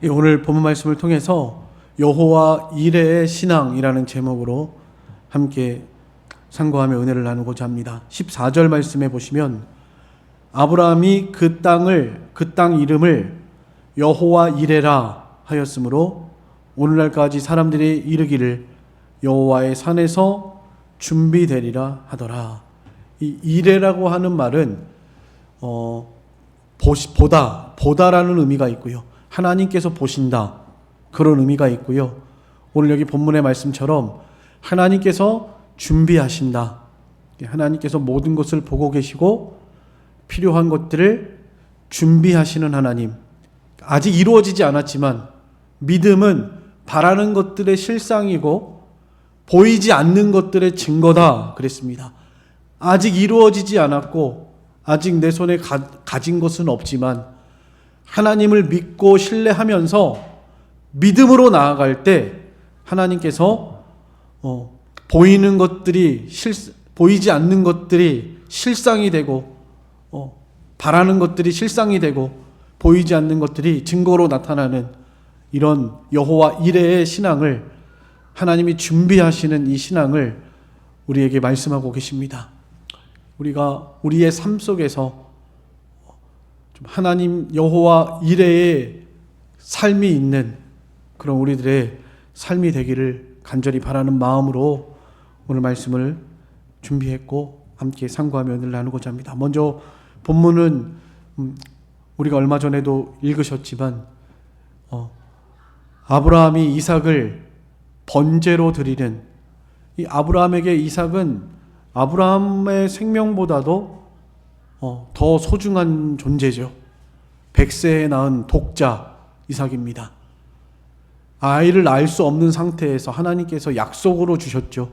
오늘 본문 말씀을 통해서 여호와 이레의 신앙이라는 제목으로 함께 상고하며 은혜를 나누고자 합니다. 14절 말씀에 보시면 아브라함이 그 땅 이름을 여호와 이레라 하였으므로 오늘날까지 사람들이 이르기를 여호와의 산에서 준비되리라 하더라. 이 이레라고 하는 말은 보다라는 의미가 있고요. 하나님께서 보신다, 그런 의미가 있고요. 오늘 여기 본문의 말씀처럼 하나님께서 준비하신다. 하나님께서 모든 것을 보고 계시고 필요한 것들을 준비하시는 하나님. 아직 이루어지지 않았지만 믿음은 바라는 것들의 실상이고 보이지 않는 것들의 증거다 그랬습니다. 아직 이루어지지 않았고 아직 내 손에 가진 것은 없지만 하나님을 믿고 신뢰하면서 믿음으로 나아갈 때 하나님께서 보이는 것들이 보이지 않는 것들이 실상이 되고 바라는 것들이 실상이 되고 보이지 않는 것들이 증거로 나타나는 이런 여호와 이레의 신앙을 하나님이 준비하시는 이 신앙을 우리에게 말씀하고 계십니다. 우리가 우리의 삶 속에서 좀 하나님 여호와 이레의 삶이 있는 그런 우리들의 삶이 되기를 간절히 바라는 마음으로 오늘 말씀을 준비했고 함께 상고하며 은혜를 나누고자 합니다. 먼저 본문은 우리가 얼마 전에도 읽으셨지만 아브라함이 이삭을 번제로 드리는, 이 아브라함에게 이삭은 아브라함의 생명보다도 더 소중한 존재죠. 100세에 낳은 독자 이삭입니다. 아이를 낳을 수 없는 상태에서 하나님께서 약속으로 주셨죠.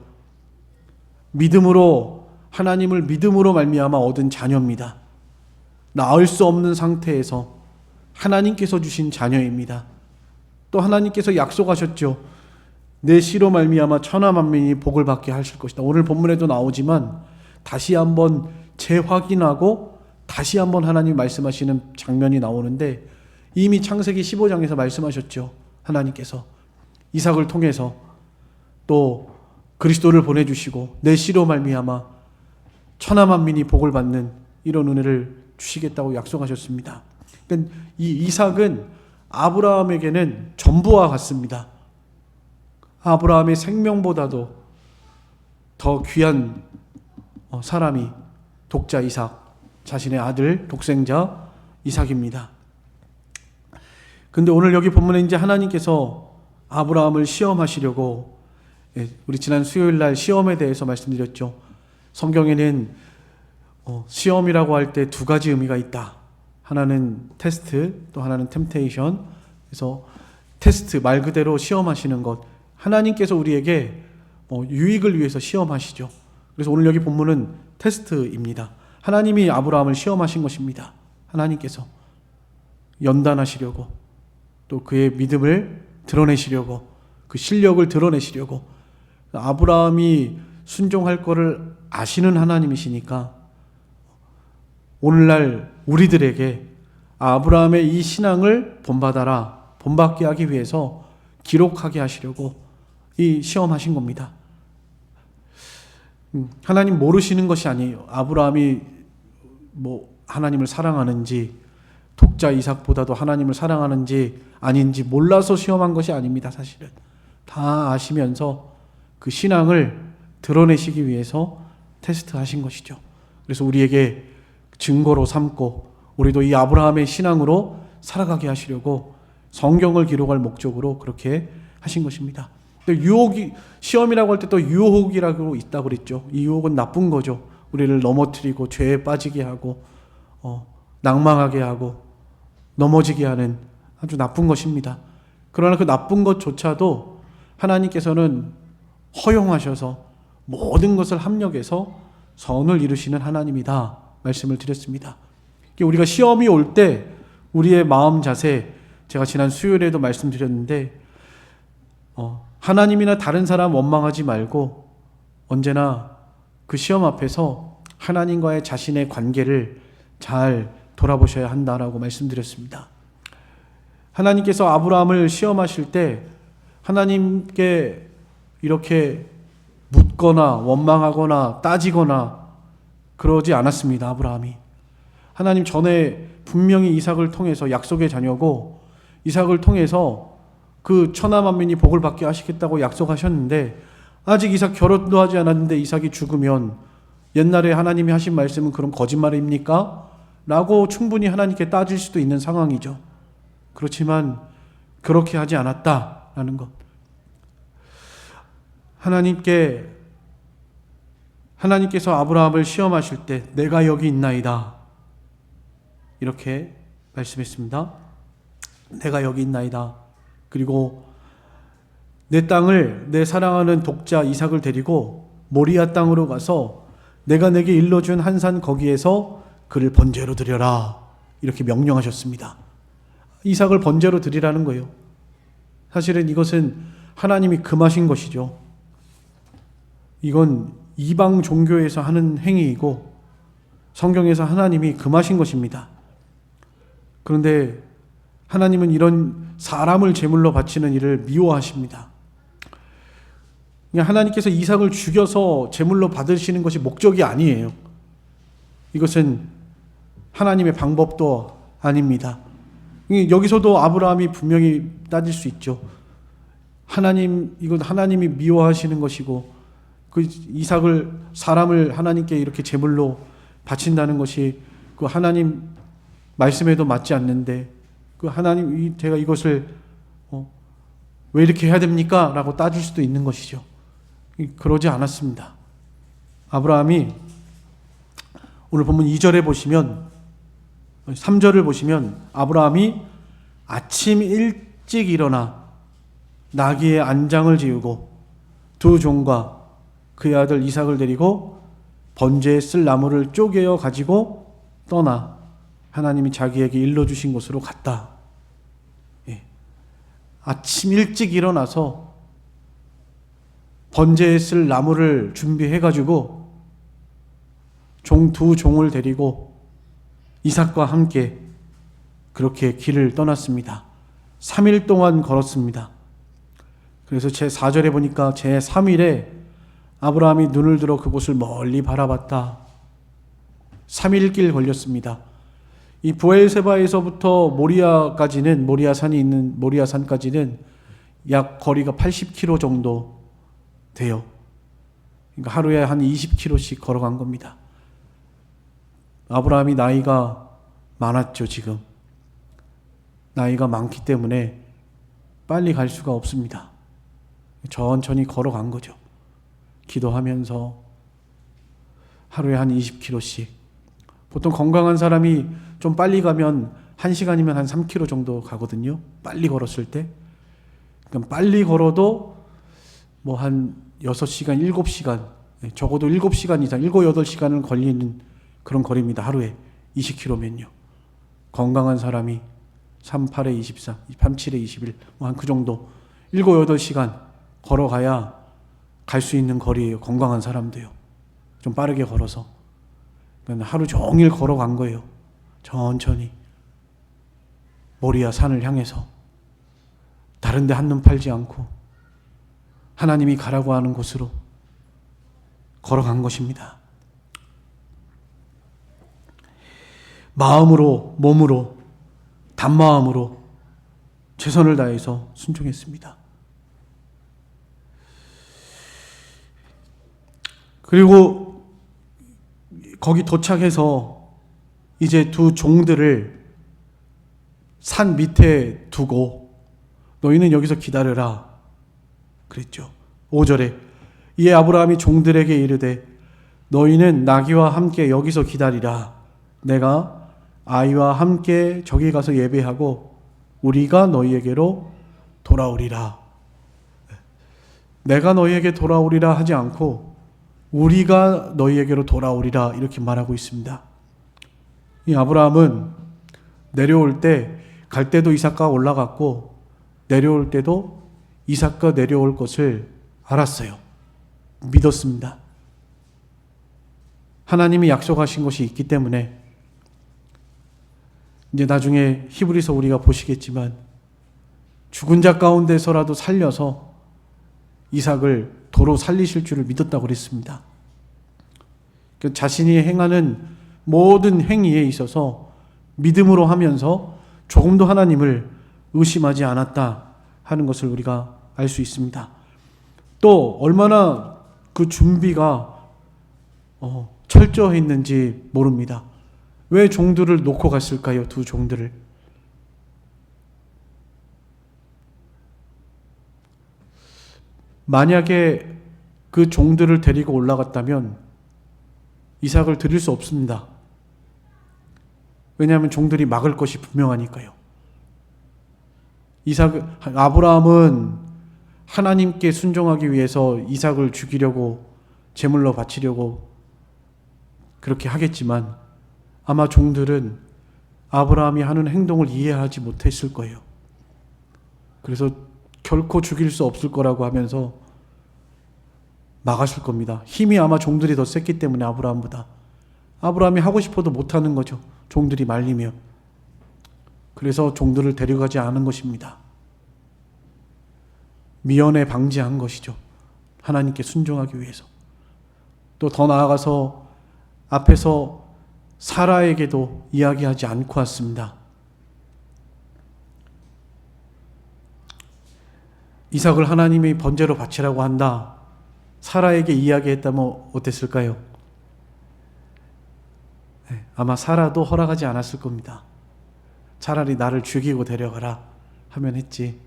믿음으로, 하나님을 믿음으로 말미암아 얻은 자녀입니다. 낳을 수 없는 상태에서 하나님께서 주신 자녀입니다. 또 하나님께서 약속하셨죠. 내 씨로 말미암아 천하 만민이 복을 받게 하실 것이다. 오늘 본문에도 나오지만 다시 한번 재확인하고 다시 한번 하나님 말씀하시는 장면이 나오는데, 이미 창세기 15장에서 말씀하셨죠. 하나님께서 이삭을 통해서 또 그리스도를 보내주시고 내 씨로 말미암아 천하 만민이 복을 받는 이런 은혜를 주시겠다고 약속하셨습니다. 그러니까 이 이삭은 아브라함에게는 전부와 같습니다. 아브라함의 생명보다도 더 귀한 사람이 독자 이삭, 자신의 아들 독생자 이삭입니다. 근데 오늘 여기 본문에 이제 하나님께서 아브라함을 시험하시려고, 우리 지난 수요일 날 시험에 대해서 말씀드렸죠. 성경에는 시험이라고 할 때 두 가지 의미가 있다. 하나는 테스트, 또 하나는 템테이션. 그래서 테스트, 말 그대로 시험하시는 것. 하나님께서 우리에게 유익을 위해서 시험하시죠. 그래서 오늘 여기 본문은 테스트입니다. 하나님이 아브라함을 시험하신 것입니다. 하나님께서 연단하시려고, 또 그의 믿음을 드러내시려고, 그 실력을 드러내시려고. 아브라함이 순종할 것을 아시는 하나님이시니까 오늘날 우리들에게 아브라함의 이 신앙을 본받게 하기 위해서 기록하게 하시려고 이 시험하신 겁니다. 하나님 모르시는 것이 아니에요. 아브라함이 하나님을 사랑하는지, 독자 이삭보다도 하나님을 사랑하는지 아닌지 몰라서 시험한 것이 아닙니다. 사실은 다 아시면서 그 신앙을 드러내시기 위해서 테스트하신 것이죠. 그래서 우리에게 증거로 삼고 우리도 이 아브라함의 신앙으로 살아가게 하시려고 성경을 기록할 목적으로 그렇게 하신 것입니다. 시험이라고 할 때 또 유혹이라고 있다고 그랬죠. 이 유혹은 나쁜 거죠. 우리를 넘어뜨리고 죄에 빠지게 하고 낭망하게 하고 넘어지게 하는 아주 나쁜 것입니다. 그러나 그 나쁜 것조차도 하나님께서는 허용하셔서 모든 것을 합력해서 선을 이루시는 하나님이다 말씀을 드렸습니다. 우리가 시험이 올 때 우리의 마음 자세, 제가 지난 수요일에도 말씀드렸는데 하나님이나 다른 사람 원망하지 말고 언제나 그 시험 앞에서 하나님과의 자신의 관계를 잘 돌아보셔야 한다라고 말씀드렸습니다. 하나님께서 아브라함을 시험하실 때 하나님께 이렇게 묻거나 원망하거나 따지거나 그러지 않았습니다. 아브라함이. 하나님 전에 분명히 이삭을 통해서 약속의 자녀고 이삭을 통해서 그 천하만민이 복을 받게 하시겠다고 약속하셨는데 아직 이삭 결혼도 하지 않았는데 이삭이 죽으면 옛날에 하나님이 하신 말씀은 그럼 거짓말입니까? 라고 충분히 하나님께 따질 수도 있는 상황이죠. 그렇지만 그렇게 하지 않았다라는 것. 하나님께서 아브라함을 시험하실 때 내가 여기 있나이다. 이렇게 말씀했습니다. 내가 여기 있나이다. 그리고 내 땅을 내 사랑하는 독자 이삭을 데리고 모리아 땅으로 가서 내가 내게 일러준 한 산 거기에서 그를 번제로 드려라. 이렇게 명령하셨습니다. 이삭을 번제로 드리라는 거예요. 사실은 이것은 하나님이 금하신 것이죠. 이건 이방 종교에서 하는 행위이고 성경에서 하나님이 금하신 것입니다. 그런데 하나님은 이런 사람을 제물로 바치는 일을 미워하십니다. 하나님께서 이삭을 죽여서 제물로 받으시는 것이 목적이 아니에요. 이것은 하나님의 방법도 아닙니다. 여기서도 아브라함이 분명히 따질 수 있죠. 이건 하나님이 미워하시는 것이고 그 이삭을 사람을 하나님께 이렇게 제물로 바친다는 것이 그 하나님 말씀에도 맞지 않는데 그 하나님 제가 이것을 왜 이렇게 해야 됩니까? 라고 따질 수도 있는 것이죠. 그러지 않았습니다. 아브라함이 오늘 본문 2절에 보시면 3절을 보시면 아브라함이 아침 일찍 일어나 나귀의 안장을 지우고 두 종과 그의 아들 이삭을 데리고 번제에 쓸 나무를 쪼개어 가지고 떠나 하나님이 자기에게 일러주신 곳으로 갔다. 예. 아침 일찍 일어나서 번제에 쓸 나무를 준비해가지고 두 종을 데리고 이삭과 함께 그렇게 길을 떠났습니다. 3일 동안 걸었습니다. 그래서 제 4절에 보니까 제 3일에 아브라함이 눈을 들어 그곳을 멀리 바라봤다. 3일 길 걸렸습니다. 이 브엘세바에서부터 모리아산이 있는 모리아산까지는 약 거리가 80km 정도 돼요. 그러니까 하루에 한 20km씩 걸어간 겁니다. 아브라함이 나이가 많았죠, 지금. 나이가 많기 때문에 빨리 갈 수가 없습니다. 천천히 걸어간 거죠. 기도하면서 하루에 한 20km씩. 보통 건강한 사람이 좀 빨리 가면 1시간이면 한 3km 정도 가거든요. 빨리 걸었을 때. 그러니까 빨리 걸어도 뭐 한 6시간, 7시간, 적어도 7시간 이상, 7, 8시간은 걸리는 그런 거리입니다. 하루에 20km면요. 건강한 사람이 3, 8에 24, 3, 7에 21, 뭐 한 그 정도 7, 8시간 걸어가야 갈 수 있는 거리예요. 건강한 사람도요. 좀 빠르게 걸어서. 하루 종일 걸어간 거예요. 천천히. 모리아 산을 향해서. 다른 데 한눈 팔지 않고 하나님이 가라고 하는 곳으로 걸어간 것입니다. 마음으로, 몸으로, 단마음으로 최선을 다해서 순종했습니다. 그리고 거기 도착해서 이제 두 종들을 산 밑에 두고 너희는 여기서 기다려라 그랬죠. 5절에 이에 아브라함이 종들에게 이르되 너희는 나귀와 함께 여기서 기다리라. 내가 아이와 함께 저기 가서 예배하고 우리가 너희에게로 돌아오리라. 내가 너희에게 돌아오리라 하지 않고 우리가 너희에게로 돌아오리라 이렇게 말하고 있습니다. 이 아브라함은 내려올 때 갈 때도 이삭과 올라갔고 내려올 때도 이삭과 내려올 것을 알았어요. 믿었습니다. 하나님이 약속하신 것이 있기 때문에 이제 나중에 히브리서 우리가 보시겠지만 죽은 자 가운데서라도 살려서 이삭을 도로 살리실 줄을 믿었다고 그랬습니다. 자신이 행하는 모든 행위에 있어서 믿음으로 하면서 조금도 하나님을 의심하지 않았다 하는 것을 우리가 알 수 있습니다. 또 얼마나 그 준비가 철저했는지 모릅니다. 왜 종들을 놓고 갔을까요? 두 종들을. 만약에 그 종들을 데리고 올라갔다면 이삭을 드릴 수 없습니다. 왜냐하면 종들이 막을 것이 분명하니까요. 아브라함은 하나님께 순종하기 위해서 이삭을 죽이려고 제물로 바치려고 그렇게 하겠지만 아마 종들은 아브라함이 하는 행동을 이해하지 못했을 거예요. 그래서 결코 죽일 수 없을 거라고 하면서 막았을 겁니다. 힘이 아마 종들이 더 셌기 때문에 아브라함보다. 아브라함이 하고 싶어도 못하는 거죠. 종들이 말리며. 그래서 종들을 데려가지 않은 것입니다. 미연에 방지한 것이죠. 하나님께 순종하기 위해서. 또 더 나아가서 앞에서 사라에게도 이야기하지 않고 왔습니다. 이삭을 하나님이 번제로 바치라고 한다. 사라에게 이야기했다면 어땠을까요? 아마 사라도 허락하지 않았을 겁니다. 차라리 나를 죽이고 데려가라 하면 했지.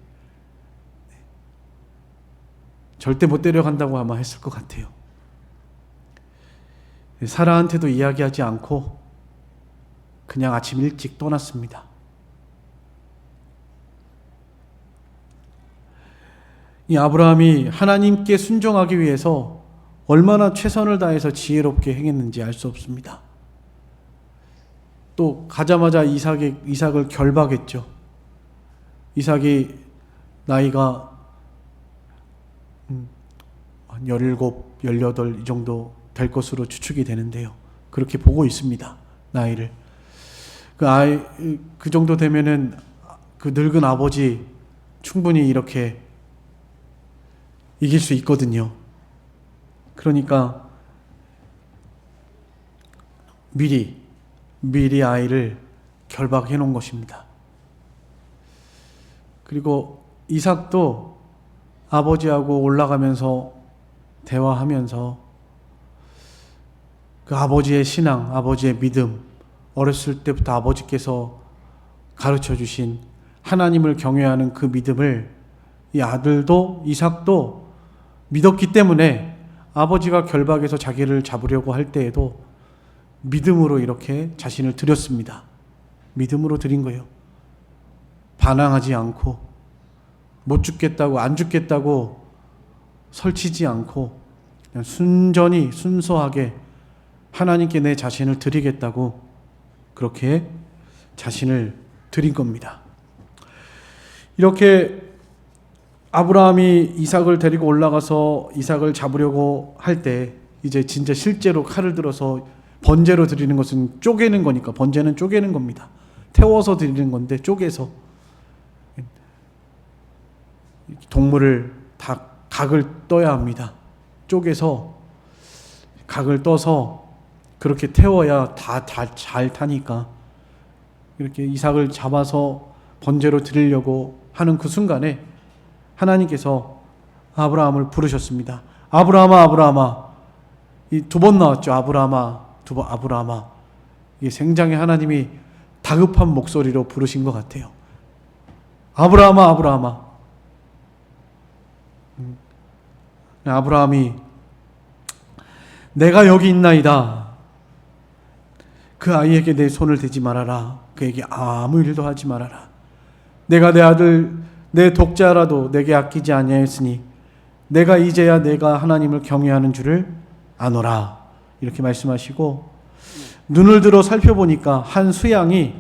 절대 못 데려간다고 아마 했을 것 같아요. 사라한테도 이야기하지 않고 그냥 아침 일찍 떠났습니다. 이 아브라함이 하나님께 순종하기 위해서 얼마나 최선을 다해서 지혜롭게 행했는지 알 수 없습니다. 또 가자마자 이삭을 결박했죠. 이삭이 나이가 한 17, 18 이 정도 될 것으로 추측이 되는데요. 그렇게 보고 있습니다. 나이를. 그 정도 되면은 그 늙은 아버지 충분히 이렇게 이길 수 있거든요. 그러니까 미리 아이를 결박해 놓은 것입니다. 그리고 이삭도 아버지하고 올라가면서 대화하면서 그 아버지의 신앙, 아버지의 믿음, 어렸을 때부터 아버지께서 가르쳐 주신 하나님을 경외하는 그 믿음을 이 아들도 이삭도 믿었기 때문에 아버지가 결박해서 자기를 잡으려고 할 때에도 믿음으로 이렇게 자신을 드렸습니다. 믿음으로 드린 거예요. 반항하지 않고 못 죽겠다고 안 죽겠다고 설치지 않고 그냥 순전히 순수하게 하나님께 내 자신을 드리겠다고 그렇게 자신을 드린 겁니다. 이렇게 아브라함이 이삭을 데리고 올라가서 이삭을 잡으려고 할 때 이제 진짜 실제로 칼을 들어서 번제로 드리는 것은 쪼개는 거니까 번제는 쪼개는 겁니다. 태워서 드리는 건데 쪼개서 동물을 다 각을 떠야 합니다. 쪼개서 각을 떠서 그렇게 태워야 다 잘 타니까 이렇게 이삭을 잡아서 번제로 드리려고 하는 그 순간에 하나님께서 아브라함을 부르셨습니다. 아브라함아, 아브라함아. 이 두 번 나왔죠. 아브라함아, 아브라함아. 이게 생장에 하나님이 다급한 목소리로 부르신 것 같아요. 아브라함아, 아브라함아. 아브라함이 내가 여기 있나이다. 그 아이에게 내 손을 대지 말아라. 그에게 아무 일도 하지 말아라. 내가 내 아들 내 독자라도 내게 아끼지 아니하였으니 내가 이제야 내가 하나님을 경외하는 줄을 아노라. 이렇게 말씀하시고 눈을 들어 살펴보니까 한 수양이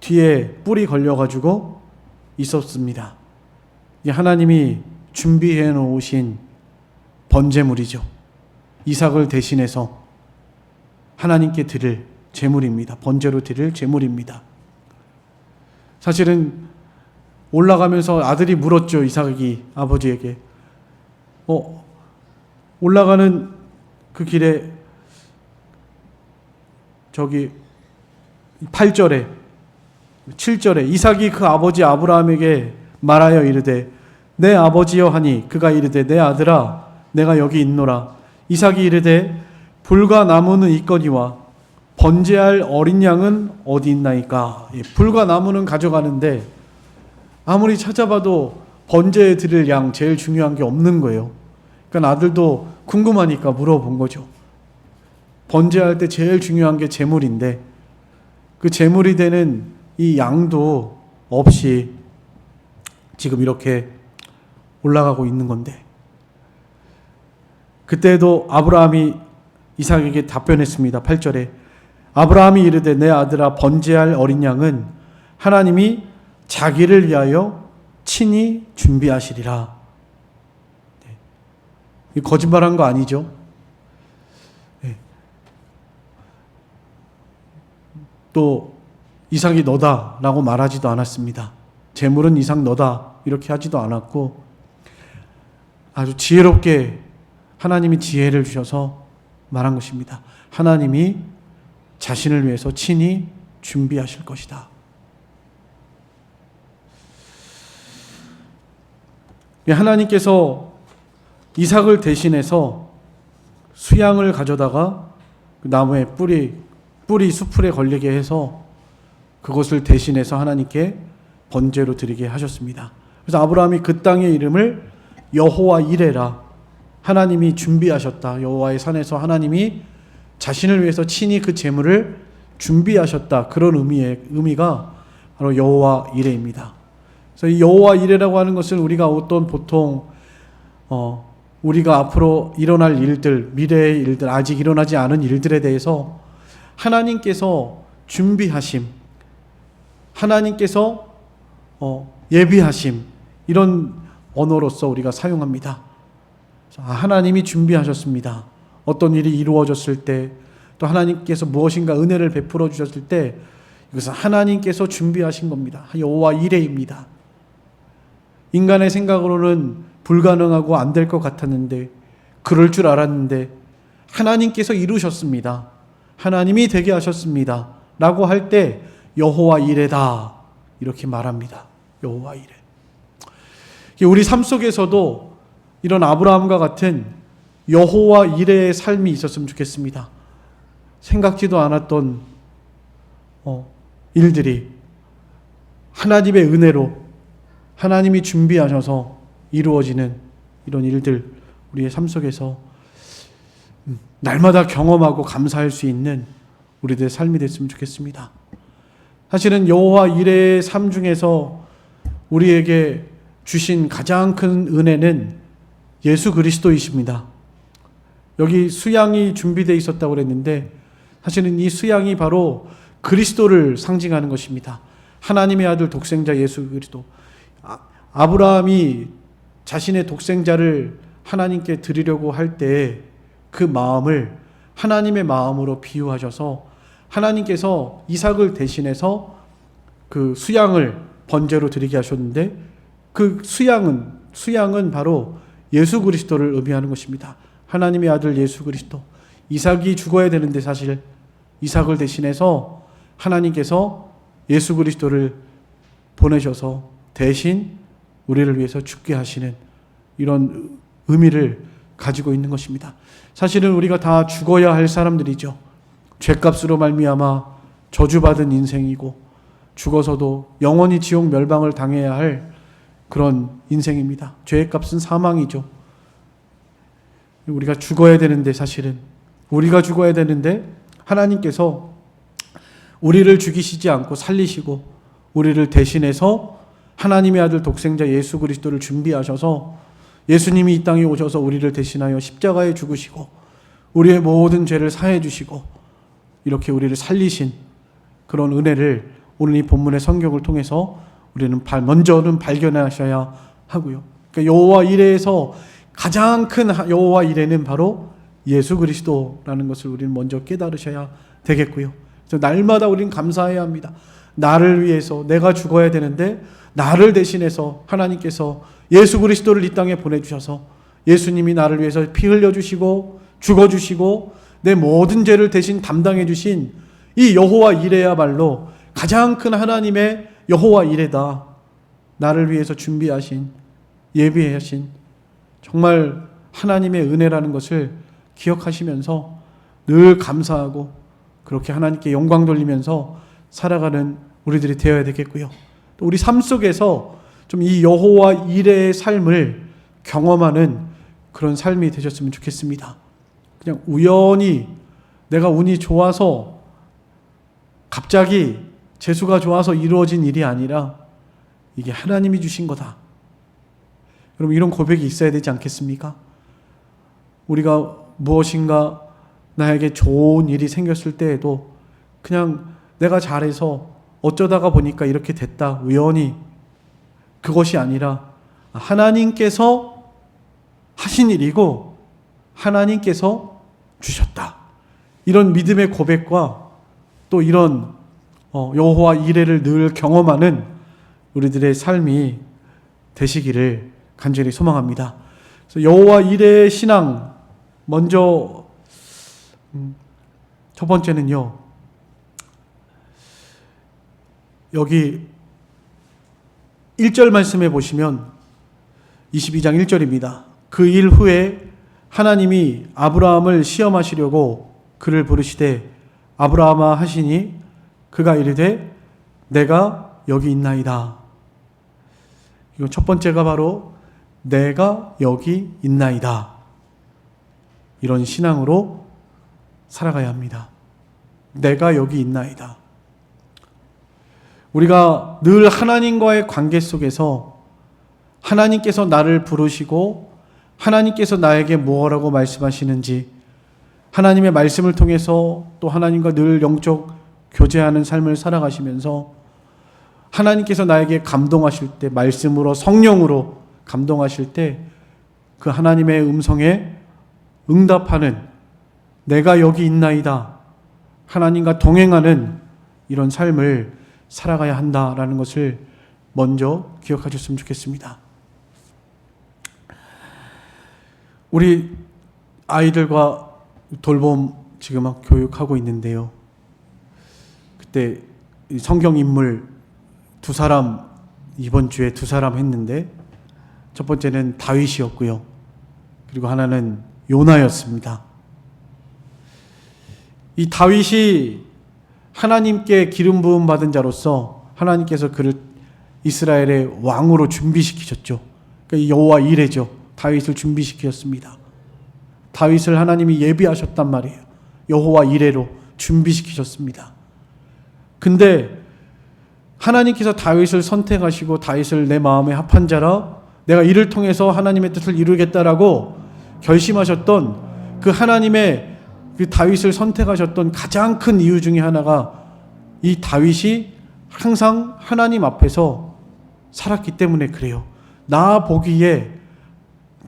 뒤에 뿔이 걸려가지고 있었습니다. 하나님이 준비해 놓으신 번제물이죠. 이삭을 대신해서 하나님께 드릴 제물입니다. 번제로 드릴 제물입니다. 사실은 올라가면서 아들이 물었죠. 이삭이 아버지에게. 올라가는 그 길에 저기 8절에 7절에 이삭이 그 아버지 아브라함에게 말하여 이르되 내 아버지여 하니 그가 이르되 내 아들아 내가 여기 있노라. 이삭이 이르되 불과 나무는 있거니와 번제할 어린 양은 어디 있나이까. 불과 나무는 가져가는데 아무리 찾아봐도 번제에 드릴 양 제일 중요한 게 없는 거예요. 그러니까 아들도 궁금하니까 물어본 거죠. 번제할 때 제일 중요한 게 제물인데 그 제물이 되는 이 양도 없이 지금 이렇게 올라가고 있는 건데, 그때도 아브라함이 이삭에게 답변했습니다. 8절에 아브라함이 이르되 내 아들아 번제할 어린 양은 하나님이 자기를 위하여 친히 준비하시리라. 네. 거짓말한 거 아니죠? 네. 또 이삭이 너다라고 말하지도 않았습니다. 제물은 이삭 너다 이렇게 하지도 않았고, 아주 지혜롭게 하나님이 지혜를 주셔서 말한 것입니다. 하나님이 자신을 위해서 친히 준비하실 것이다. 하나님께서 이삭을 대신해서 수양을 가져다가 그 나무의 뿌리 수풀에 걸리게 해서 그것을 대신해서 하나님께 번제로 드리게 하셨습니다. 그래서 아브라함이 그 땅의 이름을 여호와 이레라, 하나님이 준비하셨다. 여호와의 산에서 하나님이 자신을 위해서 친히 그 제물을 준비하셨다. 그런 의미가 바로 여호와 이레입니다. 그래서 이 여호와 이레라고 하는 것은 우리가 어떤 보통 우리가 앞으로 일어날 일들, 미래의 일들, 아직 일어나지 않은 일들에 대해서 하나님께서 준비하심, 하나님께서 예비하심, 이런 언어로서 우리가 사용합니다. 하나님이 준비하셨습니다. 어떤 일이 이루어졌을 때, 또 하나님께서 무엇인가 은혜를 베풀어 주셨을 때 이것은 하나님께서 준비하신 겁니다. 여호와 이레입니다. 인간의 생각으로는 불가능하고 안 될 것 같았는데, 그럴 줄 알았는데 하나님께서 이루셨습니다. 하나님이 되게 하셨습니다 라고 할 때 여호와 이레다 이렇게 말합니다. 여호와 이레. 우리 삶 속에서도 이런 아브라함과 같은 여호와 이레의 삶이 있었으면 좋겠습니다. 생각지도 않았던 일들이 하나님의 은혜로 하나님이 준비하셔서 이루어지는 이런 일들, 우리의 삶 속에서 날마다 경험하고 감사할 수 있는 우리들의 삶이 됐으면 좋겠습니다. 사실은 여호와 이레의 삶 중에서 우리에게 주신 가장 큰 은혜는 예수 그리스도이십니다. 여기 수양이 준비되어 있었다고 그랬는데 사실은 이 수양이 바로 그리스도를 상징하는 것입니다. 하나님의 아들 독생자 예수 그리스도. 아브라함이 자신의 독생자를 하나님께 드리려고 할 때 그 마음을 하나님의 마음으로 비유하셔서 하나님께서 이삭을 대신해서 그 수양을 번제로 드리게 하셨는데, 그 수양은 바로 예수 그리스도를 의미하는 것입니다. 하나님의 아들 예수 그리스도. 이삭이 죽어야 되는데 사실 이삭을 대신해서 하나님께서 예수 그리스도를 보내셔서 대신 우리를 위해서 죽게 하시는 이런 의미를 가지고 있는 것입니다. 사실은 우리가 다 죽어야 할 사람들이죠. 죄값으로 말미암아 저주받은 인생이고 죽어서도 영원히 지옥 멸망을 당해야 할 그런 인생입니다. 죄의 값은 사망이죠. 우리가 죽어야 되는데, 사실은 우리가 죽어야 되는데 하나님께서 우리를 죽이시지 않고 살리시고 우리를 대신해서 하나님의 아들 독생자 예수 그리스도를 준비하셔서 예수님이 이 땅에 오셔서 우리를 대신하여 십자가에 죽으시고 우리의 모든 죄를 사해 주시고 이렇게 우리를 살리신 그런 은혜를 오늘 이 본문의 성경을 통해서 우리는 먼저는 발견하셔야 하고요. 그러니까 여호와 이레에서 가장 큰 여호와 이레는 바로 예수 그리스도라는 것을 우리는 먼저 깨달으셔야 되겠고요. 그래서 날마다 우리는 감사해야 합니다. 나를 위해서, 내가 죽어야 되는데 나를 대신해서 하나님께서 예수 그리스도를 이 땅에 보내주셔서 예수님이 나를 위해서 피 흘려주시고 죽어주시고 내 모든 죄를 대신 담당해 주신 이 여호와 이레야말로 가장 큰 하나님의 여호와 이레다. 나를 위해서 준비하신, 예비하신 정말 하나님의 은혜라는 것을 기억하시면서 늘 감사하고 그렇게 하나님께 영광 돌리면서 살아가는 우리들이 되어야 되겠고요. 또 우리 삶 속에서 좀 이 여호와 이레의 삶을 경험하는 그런 삶이 되셨으면 좋겠습니다. 그냥 우연히 내가 운이 좋아서 갑자기 재수가 좋아서 이루어진 일이 아니라 이게 하나님이 주신 거다. 여러분, 이런 고백이 있어야 되지 않겠습니까? 우리가 무엇인가 나에게 좋은 일이 생겼을 때에도 그냥 내가 잘해서 어쩌다가 보니까 이렇게 됐다. 우연히. 그것이 아니라 하나님께서 하신 일이고 하나님께서 주셨다. 이런 믿음의 고백과 또 이런 여호와 이레를 늘 경험하는 우리들의 삶이 되시기를 간절히 소망합니다. 그래서 여호와 이레의 신앙, 먼저 첫 번째는요, 여기 1절 말씀해 보시면 22장 1절입니다. 그 일 후에 하나님이 아브라함을 시험하시려고 그를 부르시되 아브라함아 하시니 그가 이르되 내가 여기 있나이다. 이거 첫 번째가 바로 내가 여기 있나이다. 이런 신앙으로 살아가야 합니다. 내가 여기 있나이다. 우리가 늘 하나님과의 관계 속에서 하나님께서 나를 부르시고 하나님께서 나에게 무엇라고 말씀하시는지 하나님의 말씀을 통해서 또 하나님과 늘 영적 교제하는 삶을 살아가시면서 하나님께서 나에게 감동하실 때, 말씀으로 성령으로 감동하실 때 그 하나님의 음성에 응답하는 내가 여기 있나이다. 하나님과 동행하는 이런 삶을 살아가야 한다라는 것을 먼저 기억하셨으면 좋겠습니다. 우리 아이들과 돌봄 지금 막 교육하고 있는데요. 그때 성경 인물 두 사람, 이번 주에 두 사람 했는데 첫 번째는 다윗이었고요. 그리고 하나는 요나였습니다. 이 다윗이 하나님께 기름 부음 받은 자로서 하나님께서 그를 이스라엘의 왕으로 준비시키셨죠. 그러니까 여호와 이레죠. 다윗을 준비시키셨습니다. 다윗을 하나님이 예비하셨단 말이에요. 여호와 이레로 준비시키셨습니다. 근데 하나님께서 다윗을 선택하시고 다윗을 내 마음에 합한 자라 내가 이를 통해서 하나님의 뜻을 이루겠다라고 결심하셨던 그 하나님의 그 다윗을 선택하셨던 가장 큰 이유 중에 하나가 이 다윗이 항상 하나님 앞에서 살았기 때문에 그래요. 나 보기에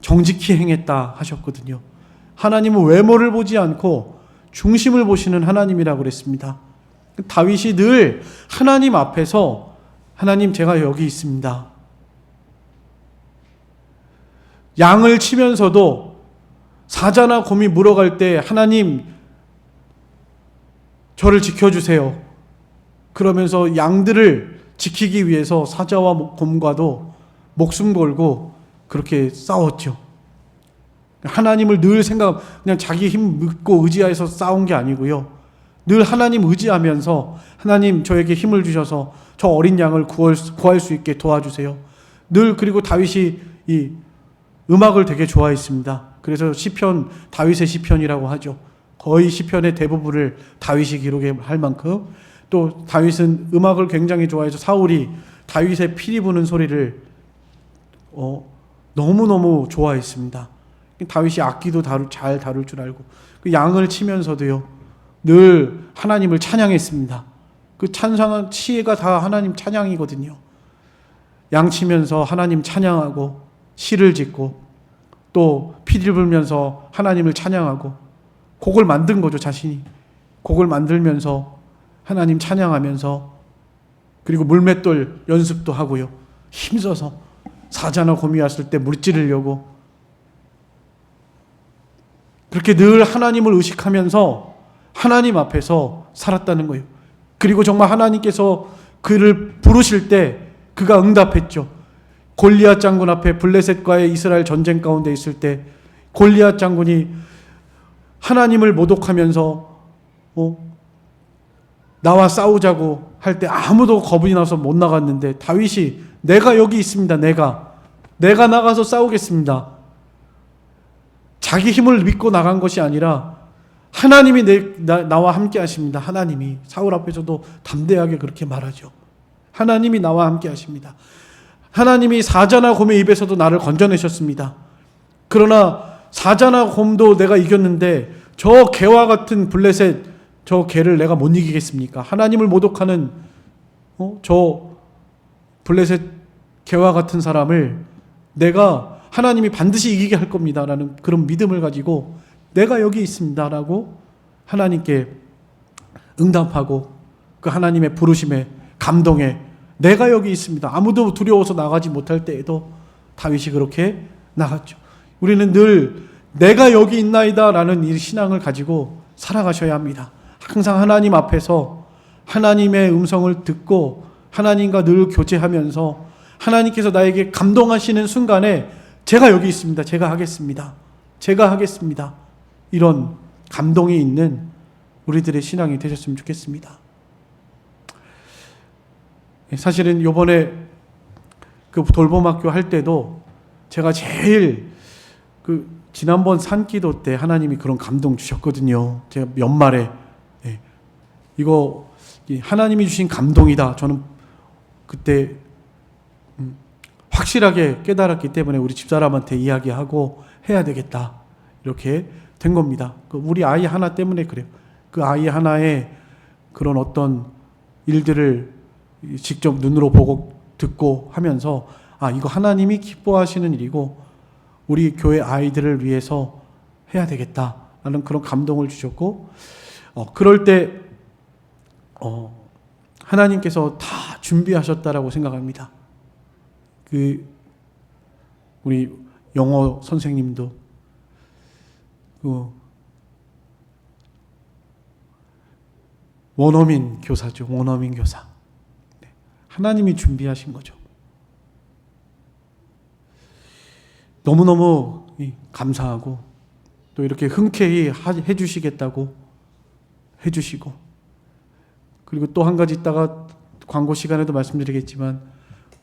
정직히 행했다 하셨거든요. 하나님은 외모를 보지 않고 중심을 보시는 하나님이라고 그랬습니다. 다윗이 늘 하나님 앞에서 하나님 제가 여기 있습니다. 양을 치면서도 사자나 곰이 물어갈 때 하나님 저를 지켜주세요. 그러면서 양들을 지키기 위해서 사자와 곰과도 목숨 걸고 그렇게 싸웠죠. 하나님을 늘 그냥 자기 힘 믿고 의지해서 싸운 게 아니고요. 늘 하나님 의지하면서 하나님 저에게 힘을 주셔서 저 어린 양을 구할 수 있게 도와주세요. 늘 그리고 다윗이 이 음악을 되게 좋아했습니다. 그래서 시편, 다윗의 시편이라고 하죠. 거의 시편의 대부분을 다윗이 기록할 만큼 또 다윗은 음악을 굉장히 좋아해서 사울이 다윗의 피리 부는 소리를 너무너무 좋아했습니다. 다윗이 악기도 잘 다룰 줄 알고 그 양을 치면서도요 늘 하나님을 찬양했습니다. 그 찬양은 시가 다 하나님 찬양이거든요. 양 치면서 하나님 찬양하고 시를 짓고 또 피리를 불면서 하나님을 찬양하고 곡을 만든 거죠. 자신이 곡을 만들면서 하나님 찬양하면서 그리고 물맷돌 연습도 하고요. 힘써서 사자나 곰이 왔을 때 무찌르려고 그렇게 늘 하나님을 의식하면서 하나님 앞에서 살았다는 거예요. 그리고 정말 하나님께서 그를 부르실 때 그가 응답했죠. 골리앗 장군 앞에 블레셋과의 이스라엘 전쟁 가운데 있을 때 골리앗 장군이 하나님을 모독하면서 나와 싸우자고 할 때 아무도 겁이 나서 못 나갔는데 다윗이 내가 여기 있습니다. 내가 나가서 싸우겠습니다. 자기 힘을 믿고 나간 것이 아니라 하나님이 나와 함께 하십니다. 하나님이 사울 앞에서도 담대하게 그렇게 말하죠. 하나님이 나와 함께 하십니다. 하나님이 사자나 곰의 입에서도 나를 건져내셨습니다. 그러나 사자나 곰도 내가 이겼는데 저 개와 같은 블레셋 저 개를 내가 못 이기겠습니까? 하나님을 모독하는 저 블레셋 개와 같은 사람을 내가 하나님이 반드시 이기게 할 겁니다 라는 그런 믿음을 가지고 내가 여기 있습니다 라고 하나님께 응답하고 그 하나님의 부르심에 감동에 내가 여기 있습니다. 아무도 두려워서 나가지 못할 때에도 다윗이 그렇게 나갔죠. 우리는 늘 내가 여기 있나이다 라는 이 신앙을 가지고 살아가셔야 합니다. 항상 하나님 앞에서 하나님의 음성을 듣고 하나님과 늘 교제하면서 하나님께서 나에게 감동하시는 순간에 제가 여기 있습니다. 제가 하겠습니다. 이런 감동이 있는 우리들의 신앙이 되셨으면 좋겠습니다. 사실은 이번에 그 돌봄학교 할 때도 제가 제일 지난번 산기도 때 하나님이 그런 감동 주셨거든요. 제가 연말에 이거 하나님이 주신 감동이다. 저는 그때 확실하게 깨달았기 때문에 우리 집사람한테 이야기하고 해야 되겠다. 이렇게 된 겁니다. 우리 아이 하나 때문에 그래요. 그 아이 하나의 그런 어떤 일들을 직접 눈으로 보고 듣고 하면서 이거 하나님이 기뻐하시는 일이고 우리 교회 아이들을 위해서 해야 되겠다라는 그런 감동을 주셨고 그럴 때 하나님께서 다 준비하셨다라고 생각합니다. 우리 영어 선생님도 원어민 교사죠. 원어민 교사. 하나님이 준비하신 거죠. 너무너무 감사하고 또 이렇게 흔쾌히 해주시겠다고 해주시고 그리고 또 한 가지 있다가 광고 시간에도 말씀드리겠지만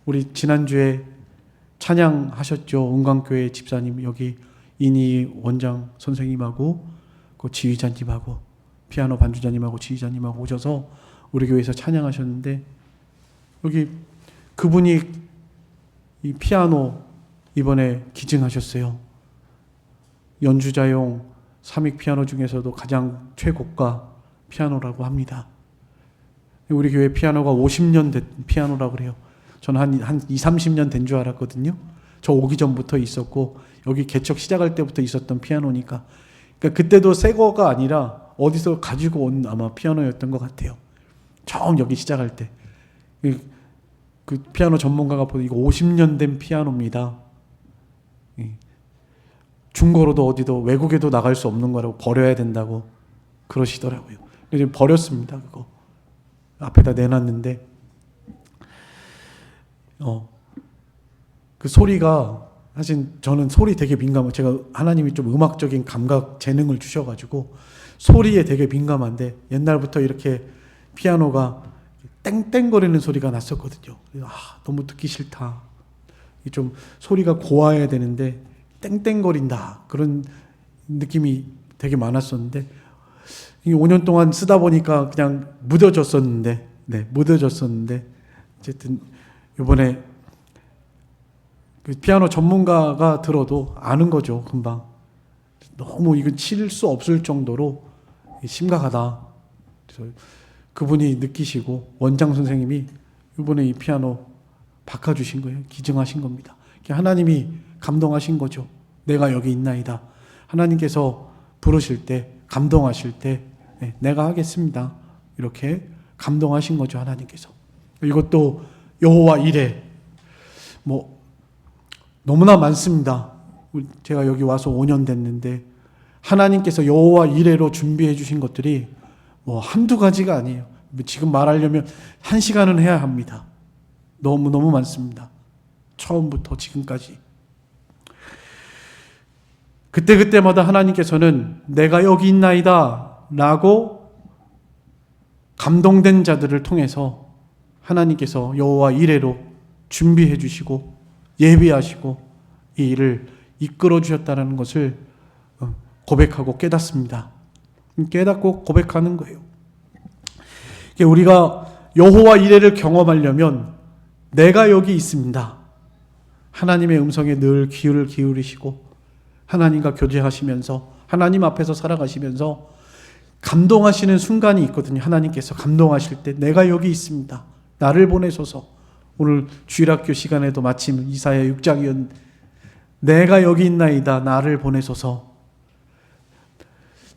우리 지난주에 찬양하셨죠. 은광교회 집사님 여기 이니 원장 선생님하고 그 지휘자님하고 피아노 반주자님하고 지휘자님하고 오셔서 우리 교회에서 찬양하셨는데 여기 그분이 이 피아노 이번에 기증하셨어요. 연주자용 삼익 피아노 중에서도 가장 최고가 피아노라고 합니다. 우리 교회 피아노가 50년 된 피아노라고 그래요. 저는 한 2, 30년 된 줄 알았거든요. 저 오기 전부터 있었고 여기 개척 시작할 때부터 있었던 피아노니까. 그러니까 그때도 새 거가 아니라 어디서 가지고 온 아마 피아노였던 것 같아요. 처음 여기 시작할 때. 그 피아노 전문가가 보니 이거 50년 된 피아노입니다. 중고로도 어디도 외국에도 나갈 수 없는 거라고 버려야 된다고 그러시더라고요. 그래서 버렸습니다. 그거 앞에다 내놨는데 그 소리가 사실 저는 소리 되게 민감해요. 제가 하나님이 좀 음악적인 감각 재능을 주셔가지고 소리에 되게 민감한데 옛날부터 이렇게 피아노가 땡땡거리는 소리가 났었거든요. 너무 듣기 싫다. 좀 소리가 고와야 되는데 땡땡거린다. 그런 느낌이 되게 많았었는데 5년 동안 쓰다 보니까 그냥 묻어졌었는데 어쨌든 이번에 그 피아노 전문가가 들어도 아는 거죠. 금방. 너무 이건 칠 수 없을 정도로 심각하다. 그래서 그분이 느끼시고 원장 선생님이 이번에 이 피아노 바꿔주신 거예요. 기증하신 겁니다. 하나님이 감동하신 거죠. 내가 여기 있나이다. 하나님께서 부르실 때 감동하실 때 내가 하겠습니다. 이렇게 감동하신 거죠. 하나님께서. 이것도 여호와 이레. 뭐 너무나 많습니다. 제가 여기 와서 5년 됐는데 하나님께서 여호와 이레로 준비해 주신 것들이 뭐 한두 가지가 아니에요. 지금 말하려면 1시간은 해야 합니다. 너무너무 많습니다. 처음부터 지금까지. 그때그때마다 하나님께서는 내가 여기 있나이다 라고 감동된 자들을 통해서 하나님께서 여호와 이레로 준비해 주시고 예비하시고 이 일을 이끌어 주셨다는 것을 고백하고 깨닫습니다. 깨닫고 고백하는 거예요. 우리가 여호와 이레를 경험하려면 내가 여기 있습니다. 하나님의 음성에 늘 귀를 기울이시고 하나님과 교제하시면서 하나님 앞에서 살아가시면서 감동하시는 순간이 있거든요. 하나님께서 감동하실 때 내가 여기 있습니다. 나를 보내소서. 오늘 주일학교 시간에도 마침 이사야 6장이었는데 내가 여기 있나이다. 나를 보내소서.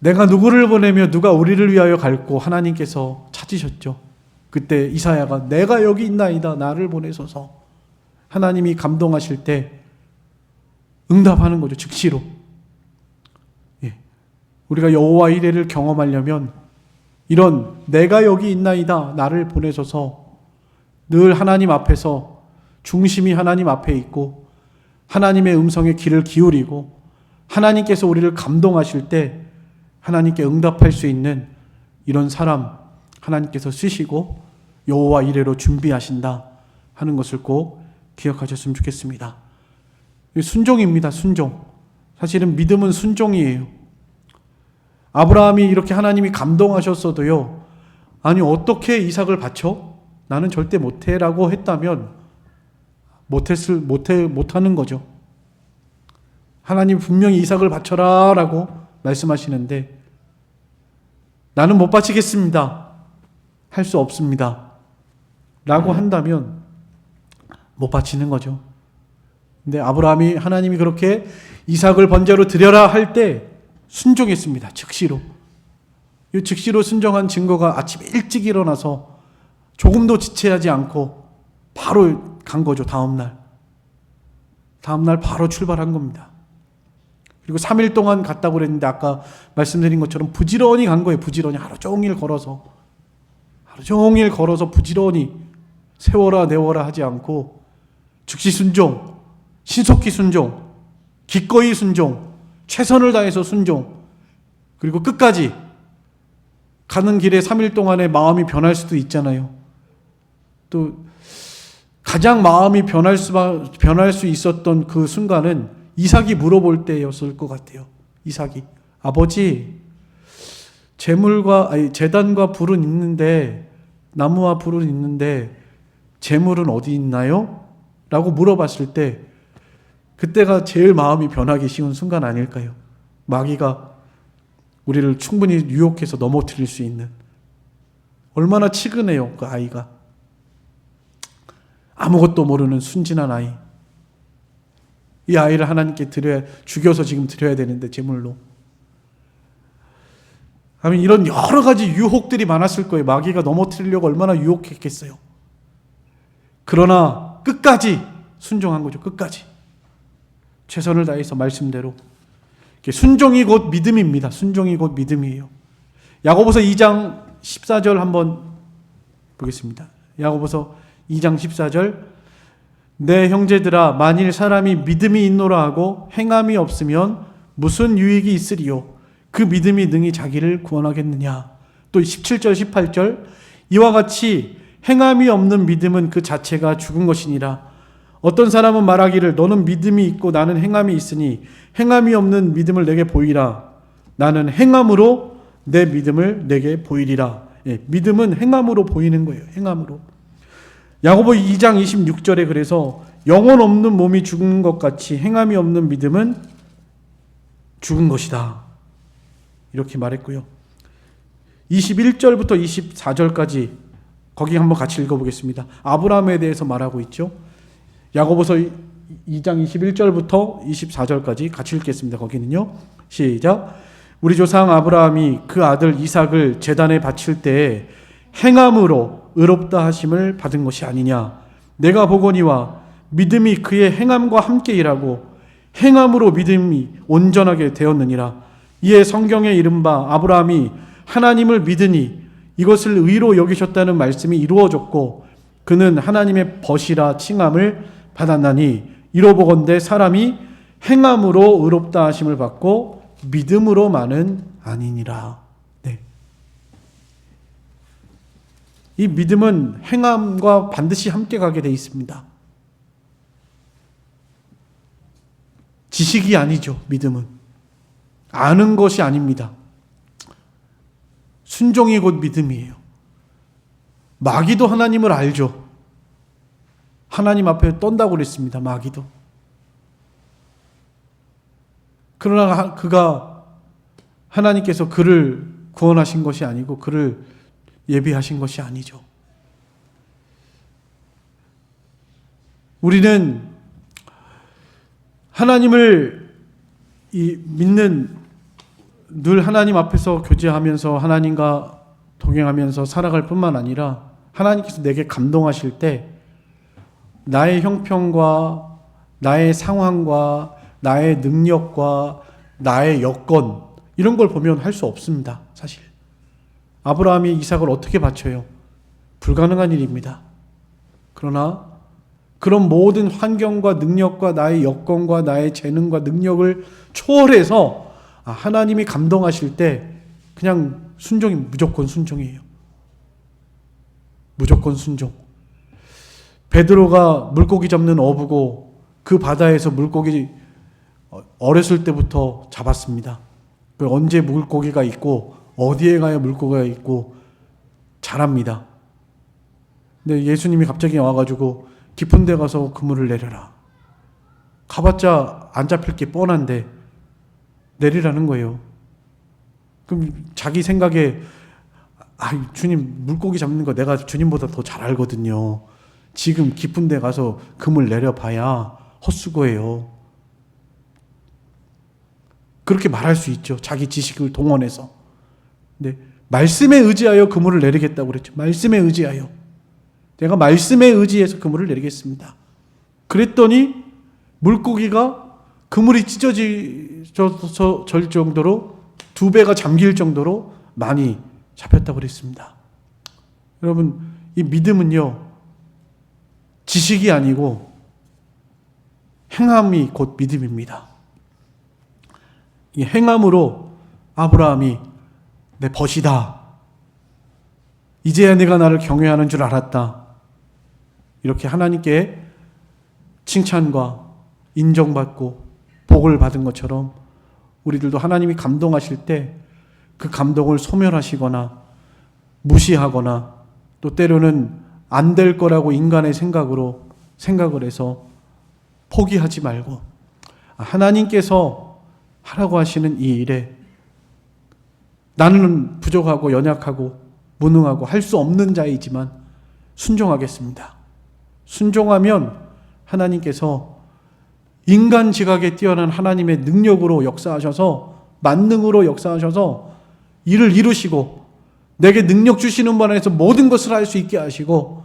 내가 누구를 보내며 누가 우리를 위하여 갈고 하나님께서 찾으셨죠. 그때 이사야가 내가 여기 있나이다. 나를 보내소서. 하나님이 감동하실 때 응답하는 거죠. 즉시로. 예. 우리가 여호와 이레를 경험하려면 이런 내가 여기 있나이다. 나를 보내소서. 늘 하나님 앞에서 중심이 하나님 앞에 있고 하나님의 음성에 귀를 기울이고 하나님께서 우리를 감동하실 때 하나님께 응답할 수 있는 이런 사람 하나님께서 쓰시고 여호와 이레로 준비하신다 하는 것을 꼭 기억하셨으면 좋겠습니다. 순종입니다. 순종. 사실은 믿음은 순종이에요. 아브라함이 이렇게 하나님이 감동하셨어도요. 아니 어떻게 이삭을 바쳐? 나는 절대 못해라고 했다면 못하는 거죠. 하나님 분명히 이삭을 바쳐라라고 말씀하시는데 나는 못 바치겠습니다. 할 수 없습니다. 라고 한다면 못 바치는 거죠. 근데 아브라함이 하나님이 그렇게 이삭을 번제로 드려라 할 때 순종했습니다. 즉시로. 이 즉시로 순종한 증거가 아침에 일찍 일어나서 조금도 지체하지 않고 바로 간 거죠. 다음날 바로 출발한 겁니다. 그리고 3일 동안 갔다고 그랬는데 아까 말씀드린 것처럼 부지런히 간 거예요. 부지런히 하루 종일 걸어서 부지런히 세워라 내워라 하지 않고 즉시 순종, 신속히 순종, 기꺼이 순종, 최선을 다해서 순종, 그리고 끝까지 가는 길에 3일 동안에 마음이 변할 수도 있잖아요. 또 가장 마음이 변할 수 있었던 그 순간은 이삭이 물어볼 때였을 것 같아요. 이삭이 아버지 제단과 불은 있는데 나무와 불은 있는데 제물은 어디 있나요? 라고 물어봤을 때 그때가 제일 마음이 변하기 쉬운 순간 아닐까요? 마귀가 우리를 충분히 유혹해서 넘어뜨릴 수 있는 얼마나 치근해요. 그 아이가 아무것도 모르는 순진한 아이. 이 아이를 하나님께 죽여서 지금 드려야 되는데 제물로. 아니 이런 여러 가지 유혹들이 많았을 거예요. 마귀가 넘어뜨리려고 얼마나 유혹했겠어요. 그러나 끝까지 순종한 거죠. 끝까지. 최선을 다해서 말씀대로. 순종이 곧 믿음입니다. 순종이 곧 믿음이에요. 야고보서 2장 14절 한번 보겠습니다. 야고보서 2장 14절 내 형제들아 만일 사람이 믿음이 있노라 하고 행함이 없으면 무슨 유익이 있으리요 그 믿음이 능히 자기를 구원하겠느냐. 또 17절 18절 이와 같이 행함이 없는 믿음은 그 자체가 죽은 것이니라. 어떤 사람은 말하기를 너는 믿음이 있고 나는 행함이 있으니 행함이 없는 믿음을 내게 보이라. 나는 행함으로 내 믿음을 내게 보이리라. 예, 믿음은 행함으로 보이는 거예요. 행함으로. 야고보 2장 26절에 그래서 영혼 없는 몸이 죽은 것 같이 행함이 없는 믿음은 죽은 것이다. 이렇게 말했고요. 21절부터 24절까지 거기 한번 같이 읽어보겠습니다. 아브라함에 대해서 말하고 있죠. 야고보서 2장 21절부터 24절까지 같이 읽겠습니다. 거기는요. 시작. 우리 조상 아브라함이 그 아들 이삭을 제단에 바칠 때에 행함으로 의롭다 하심을 받은 것이 아니냐. 내가 보거니와 믿음이 그의 행함과 함께 일하고 행함으로 믿음이 온전하게 되었느니라. 이에 성경에 이른 바 아브라함이 하나님을 믿으니 이것을 의로 여기셨다는 말씀이 이루어졌고 그는 하나님의 벗이라 칭함을 받았나니 이로보건대 사람이 행함으로 의롭다 하심을 받고 믿음으로만은 아니니라. 네. 이 믿음은 행함과 반드시 함께 가게 돼 있습니다. 지식이 아니죠. 믿음은 아는 것이 아닙니다. 순종이 곧 믿음이에요. 마귀도 하나님을 알죠. 하나님 앞에 떤다고 그랬습니다. 마귀도. 그러나 그가 하나님께서 그를 구원하신 것이 아니고 그를 예비하신 것이 아니죠. 우리는 하나님을 믿는 늘 하나님 앞에서 교제하면서 하나님과 동행하면서 살아갈 뿐만 아니라 하나님께서 내게 감동하실 때 나의 형편과 나의 상황과 나의 능력과 나의 여건 이런 걸 보면 할 수 없습니다. 사실 아브라함이 이삭을 어떻게 바쳐요? 불가능한 일입니다. 그러나 그런 모든 환경과 능력과 나의 여건과 나의 재능과 능력을 초월해서 하나님이 감동하실 때 그냥 순종이 무조건 순종이에요. 무조건 순종. 베드로가 물고기 잡는 어부고 그 바다에서 물고기 어렸을 때부터 잡았습니다. 언제 물고기가 있고 어디에 가야 물고기가 있고 잘합니다. 근데 예수님이 갑자기 와가지고 깊은 데 가서 그물을 내려라. 가봤자 안 잡힐 게 뻔한데 내리라는 거예요. 그럼 자기 생각에 주님 물고기 잡는 거 내가 주님보다 더 잘 알거든요. 지금 깊은 데 가서 그물 내려봐야 헛수고예요. 그렇게 말할 수 있죠. 자기 지식을 동원해서. 근데 말씀에 의지하여 그물을 내리겠다고 그랬죠. 말씀에 의지하여. 내가 말씀에 의지해서 그물을 내리겠습니다. 그랬더니 물고기가 그물이 찢어질 정도로 2배가 잠길 정도로 많이 잡혔다고 그랬습니다. 여러분, 이 믿음은요, 지식이 아니고 행함이 곧 믿음입니다. 이 행함으로 아브라함이 내 벗이다. 이제야 내가 나를 경외하는 줄 알았다. 이렇게 하나님께 칭찬과 인정받고 복을 받은 것처럼 우리들도 하나님이 감동하실 때 그 감동을 소멸하시거나 무시하거나 또 때로는 안 될 거라고 인간의 생각을 해서 포기하지 말고 하나님께서 하라고 하시는 이 일에 나는 부족하고 연약하고 무능하고 할 수 없는 자이지만 순종하겠습니다. 순종하면 하나님께서 인간 지각에 뛰어난 하나님의 능력으로 역사하셔서 만능으로 역사하셔서 일을 이루시고 내게 능력 주시는 분 안에서 모든 것을 할 수 있게 하시고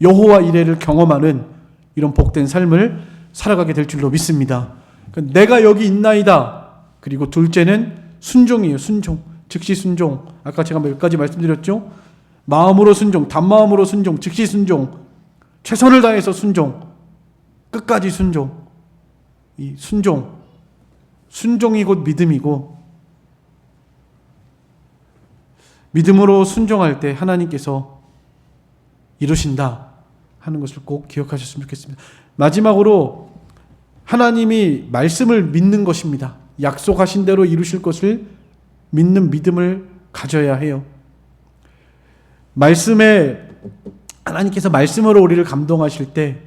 여호와 이레를 경험하는 이런 복된 삶을 살아가게 될 줄로 믿습니다. 내가 여기 있나이다. 그리고 둘째는 순종이에요. 순종. 즉시 순종. 아까 제가 몇 가지 말씀드렸죠. 마음으로 순종, 단마음으로 순종, 즉시 순종, 최선을 다해서 순종, 끝까지 순종. 이 순종이 곧 믿음이고 믿음으로 순종할 때 하나님께서 이루신다 하는 것을 꼭 기억하셨으면 좋겠습니다. 마지막으로 하나님이 말씀을 믿는 것입니다. 약속하신 대로 이루실 것을 믿는 믿음을 가져야 해요. 하나님께서 말씀으로 우리를 감동하실 때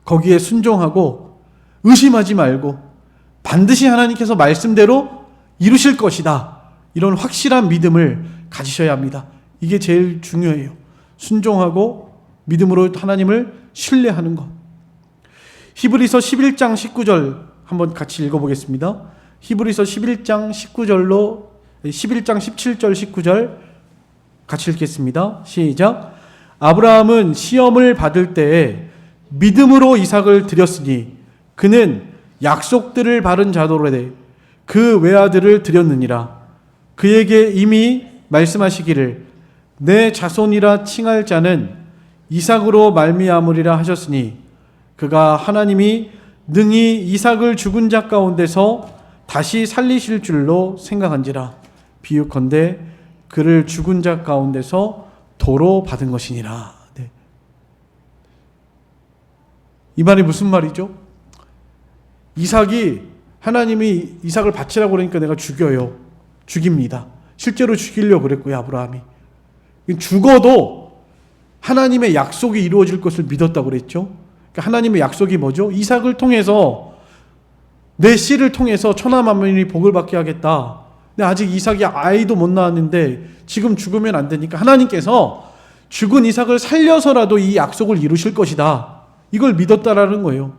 거기에 순종하고 의심하지 말고 반드시 하나님께서 말씀대로 이루실 것이다. 이런 확실한 믿음을 가지셔야 합니다. 이게 제일 중요해요. 순종하고 믿음으로 하나님을 신뢰하는 것. 히브리서 11장 19절 한번 같이 읽어보겠습니다. 히브리서 11장 17절 19절 같이 읽겠습니다. 시작. 아브라함은 시험을 받을 때에 믿음으로 이삭을 드렸으니 그는 약속들을 받은 자도로되 그 외아들을 드렸느니라. 그에게 이미 말씀하시기를 내 자손이라 칭할 자는 이삭으로 말미암으리라 하셨으니 그가 하나님이 능히 이삭을 죽은 자 가운데서 다시 살리실 줄로 생각한지라. 비유컨대 그를 죽은 자 가운데서 도로 받은 것이니라. 네. 이 말이 무슨 말이죠? 이삭이 하나님이 이삭을 바치라고 그러니까 내가 죽여요. 죽입니다. 실제로 죽이려고 그랬고요, 아브라함이. 죽어도 하나님의 약속이 이루어질 것을 믿었다고 그랬죠. 그러니까 하나님의 약속이 뭐죠? 이삭을 통해서 내 씨를 통해서 천하 만민이 복을 받게 하겠다. 근데 아직 이삭이 아이도 못 낳았는데 지금 죽으면 안 되니까 하나님께서 죽은 이삭을 살려서라도 이 약속을 이루실 것이다. 이걸 믿었다라는 거예요.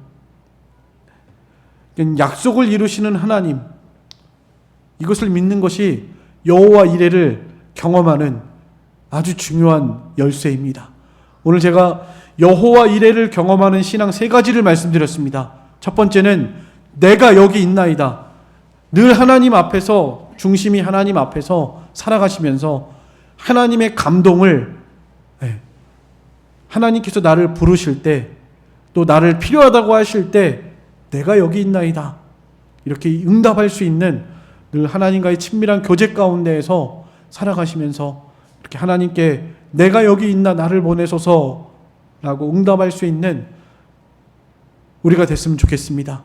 약속을 이루시는 하나님, 이것을 믿는 것이 여호와 이레를 경험하는 아주 중요한 열쇠입니다. 오늘 제가 여호와 이레를 경험하는 신앙 3가지를 말씀드렸습니다. 첫 번째는 내가 여기 있나이다. 늘 하나님 앞에서, 중심이 하나님 앞에서 살아가시면서 하나님의 감동을, 하나님께서 나를 부르실 때, 또 나를 필요하다고 하실 때 내가 여기 있나이다. 이렇게 응답할 수 있는 늘 하나님과의 친밀한 교제 가운데에서 살아가시면서 이렇게 하나님께 내가 여기 있나 나를 보내소서 라고 응답할 수 있는 우리가 됐으면 좋겠습니다.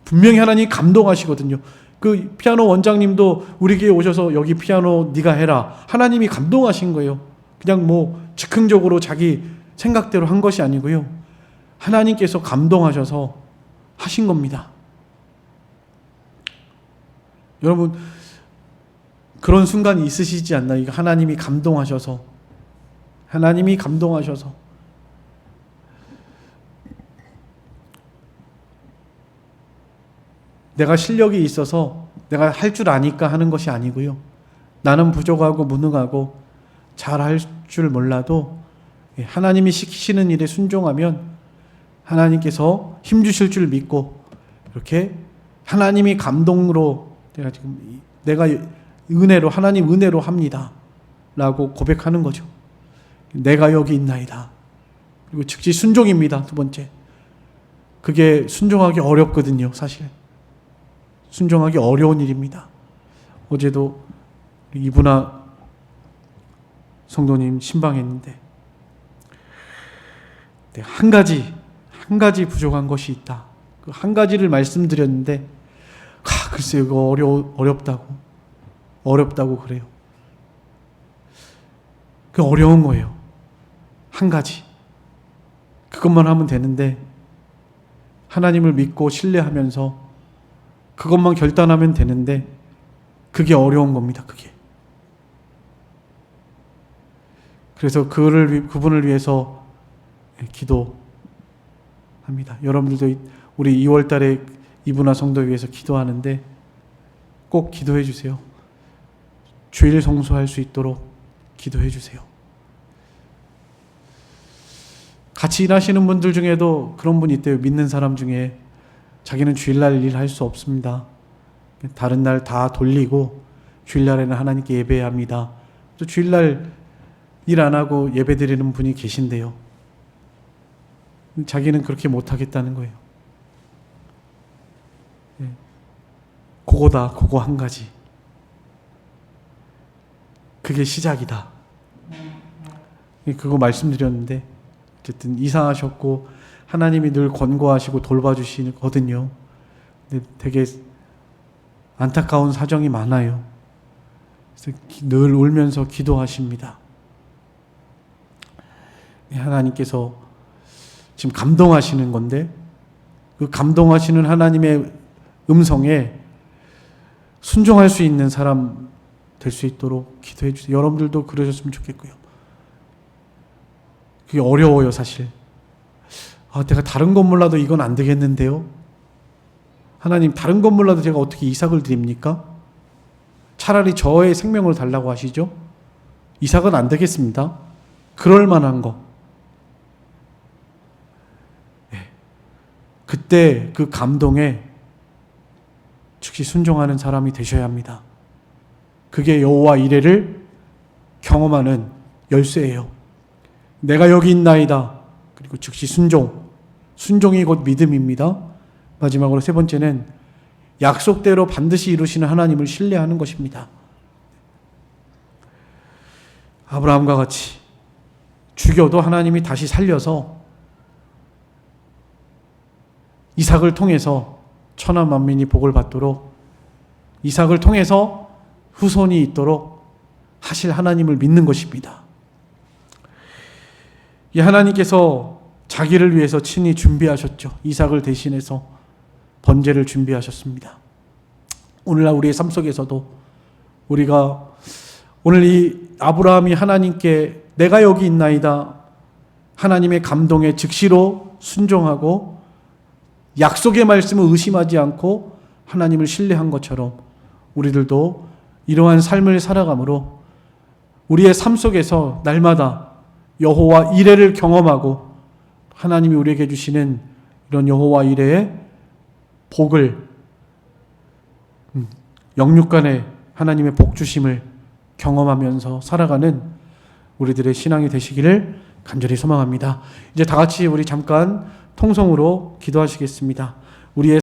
분명히 하나님이 감동하시거든요. 그 피아노 원장님도 우리에게 오셔서 여기 피아노 네가 해라. 하나님이 감동하신 거예요. 그냥 뭐 즉흥적으로 자기 생각대로 한 것이 아니고요. 하나님께서 감동하셔서 하신 겁니다. 여러분 그런 순간이 있으시지 않나요? 하나님이 감동하셔서 내가 실력이 있어서 내가 할 줄 아니까 하는 것이 아니고요. 나는 부족하고 무능하고 잘할 줄 몰라도 하나님이 시키시는 일에 순종하면 하나님께서 힘주실 줄 믿고 이렇게 하나님이 감동으로 내가 은혜로 하나님 은혜로 합니다 라고 고백하는 거죠. 내가 여기 있나이다. 그리고 즉시 순종입니다. 두 번째, 그게 순종하기 어렵거든요. 사실 순종하기 어려운 일입니다. 어제도 이분아 성도님 신방했는데 한 가지 부족한 것이 있다. 그 한 가지를 말씀드렸는데 글쎄요, 이거 어렵다고 그래요. 그 어려운 거예요. 한 가지. 그것만 하면 되는데 하나님을 믿고 신뢰하면서 그것만 결단하면 되는데 그게 어려운 겁니다. 그게. 그래서 그분을 위해서 기도합니다. 여러분들도 우리 2월 달에 이분화 성도 위해서 기도하는데 꼭 기도해 주세요. 주일 성수할 수 있도록 기도해 주세요. 같이 일하시는 분들 중에도 그런 분이 있대요. 믿는 사람 중에 자기는 주일날 일할 수 없습니다. 다른 날 다 돌리고 주일날에는 하나님께 예배해야 합니다. 또 주일날 일 안 하고 예배 드리는 분이 계신데요. 자기는 그렇게 못하겠다는 거예요. 그거 한 가지. 그게 시작이다. 그거 말씀드렸는데 어쨌든 이사하셨고 하나님이 늘 권고하시고 돌봐주시거든요. 근데 되게 안타까운 사정이 많아요. 그래서 늘 울면서 기도하십니다. 하나님께서 지금 감동하시는 건데 그 감동하시는 하나님의 음성에 순종할 수 있는 사람 될 수 있도록 기도해 주세요. 여러분들도 그러셨으면 좋겠고요. 그게 어려워요, 사실. 내가 다른 것 몰라도 이건 안 되겠는데요. 하나님, 다른 것 몰라도 제가 어떻게 이삭을 드립니까? 차라리 저의 생명을 달라고 하시죠. 이삭은 안 되겠습니다. 그럴 만한 거. 그때 그 감동에 즉시 순종하는 사람이 되셔야 합니다. 그게 여호와 이레를 경험하는 열쇠예요. 내가 여기 있나이다. 그리고 즉시 순종. 순종이 곧 믿음입니다. 마지막으로 세 번째는 약속대로 반드시 이루시는 하나님을 신뢰하는 것입니다. 아브라함과 같이 죽여도 하나님이 다시 살려서 이삭을 통해서 천하 만민이 복을 받도록, 이삭을 통해서 후손이 있도록 하실 하나님을 믿는 것입니다. 이 하나님께서 자기를 위해서 친히 준비하셨죠. 이삭을 대신해서 번제를 준비하셨습니다. 오늘날 우리의 삶 속에서도 우리가 오늘 이 아브라함이 하나님께 내가 여기 있나이다, 하나님의 감동에 즉시로 순종하고 약속의 말씀을 의심하지 않고 하나님을 신뢰한 것처럼 우리들도 이러한 삶을 살아감으로 우리의 삶 속에서 날마다 여호와 이레를 경험하고 하나님이 우리에게 주시는 이런 여호와 이레의 복을, 영육간의 하나님의 복 주심을 경험하면서 살아가는 우리들의 신앙이 되시기를 간절히 소망합니다. 이제 다 같이 우리 잠깐 통성으로 기도하시겠습니다. 우리의